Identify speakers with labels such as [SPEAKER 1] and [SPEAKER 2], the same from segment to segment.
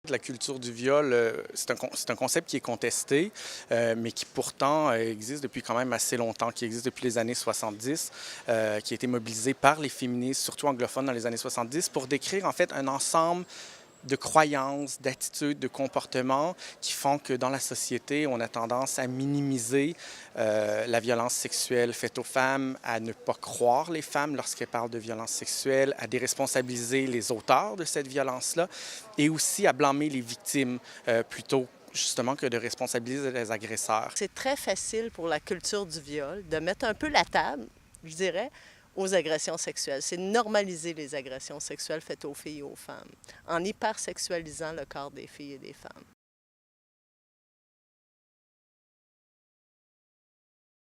[SPEAKER 1] La culture du viol, c'est un concept qui est contesté, mais qui pourtant existe depuis quand même assez longtemps, qui existe depuis les années 70, qui a été mobilisé par les féministes, surtout anglophones dans les années 70, pour décrire en fait un ensemble de croyances, d'attitudes, de comportements qui font que dans la société, on a tendance à minimiser la violence sexuelle faite aux femmes, à ne pas croire les femmes lorsqu'elles parlent de violence sexuelle, à déresponsabiliser les auteurs de cette violence-là et aussi à blâmer les victimes plutôt justement que de responsabiliser les agresseurs.
[SPEAKER 2] C'est très facile pour la culture du viol de mettre un peu la table, je dirais, aux agressions sexuelles. C'est normaliser les agressions sexuelles faites aux filles et aux femmes, en hypersexualisant le corps des filles et des femmes.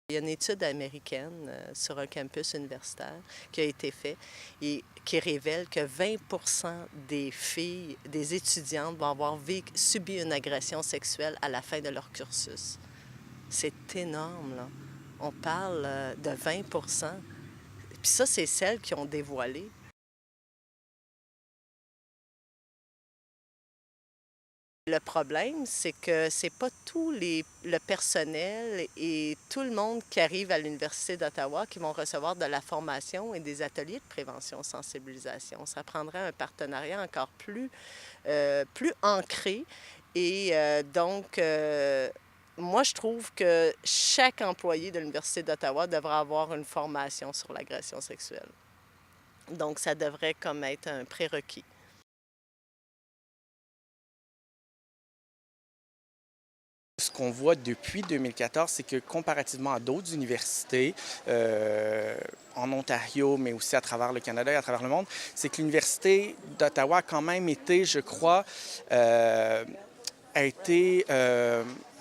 [SPEAKER 2] Il y a une étude américaine sur un campus universitaire qui a été faite et qui révèle que 20% des filles, des étudiantes vont avoir subi une agression sexuelle à la fin de leur cursus. C'est énorme, là. On parle de 20%. Puis ça, c'est celles qui ont dévoilé. Le problème, c'est que c'est pas le personnel et tout le monde qui arrive à l'Université d'Ottawa qui vont recevoir de la formation et des ateliers de prévention sensibilisation. Ça prendrait un partenariat encore plus ancré et moi, je trouve que chaque employé de l'Université d'Ottawa devrait avoir une formation sur l'agression sexuelle. Donc, ça devrait comme être un prérequis.
[SPEAKER 1] Ce qu'on voit depuis 2014, c'est que comparativement à d'autres universités, en Ontario, mais aussi à travers le Canada et à travers le monde, c'est que l'Université d'Ottawa a quand même été, je crois,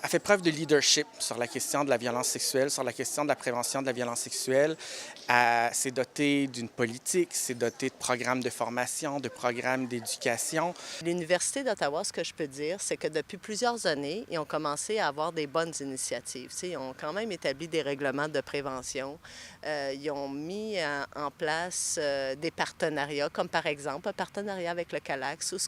[SPEAKER 1] a fait preuve de leadership sur la question de la violence sexuelle, sur la question de la prévention de la violence sexuelle. C'est doté d'une politique, c'est doté de programmes de formation, de programmes d'éducation.
[SPEAKER 2] L'Université d'Ottawa, ce que je peux dire, c'est que depuis plusieurs années, ils ont commencé à avoir des bonnes initiatives. Ils ont quand même établi des règlements de prévention. Ils ont mis en place des partenariats, comme par exemple un partenariat avec le CALAX, où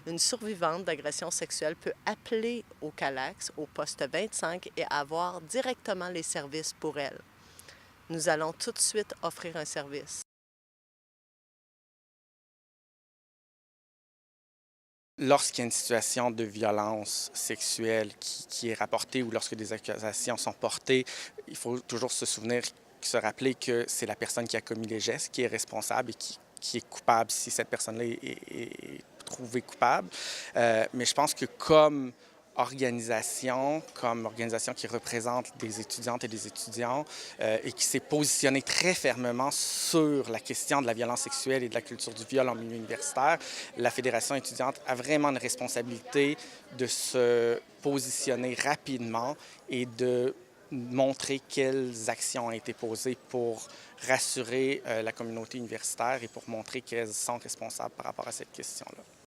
[SPEAKER 2] une survivante d'agression sexuelle peut appeler au CALAX, au poste 25, et avoir directement les services pour elle. Nous allons tout de suite offrir un service.
[SPEAKER 1] Lorsqu'il y a une situation de violence sexuelle qui est rapportée ou lorsque des accusations sont portées, il faut toujours se rappeler que c'est la personne qui a commis les gestes qui est responsable et qui est coupable si cette personne-là est trouvée coupable. Mais je pense que comme organisation qui représente des étudiantes et des étudiants et qui s'est positionnée très fermement sur la question de la violence sexuelle et de la culture du viol en milieu universitaire, la Fédération étudiante a vraiment une responsabilité de se positionner rapidement et de montrer quelles actions ont été posées pour rassurer la communauté universitaire et pour montrer qu'elles sont responsables par rapport à cette question-là.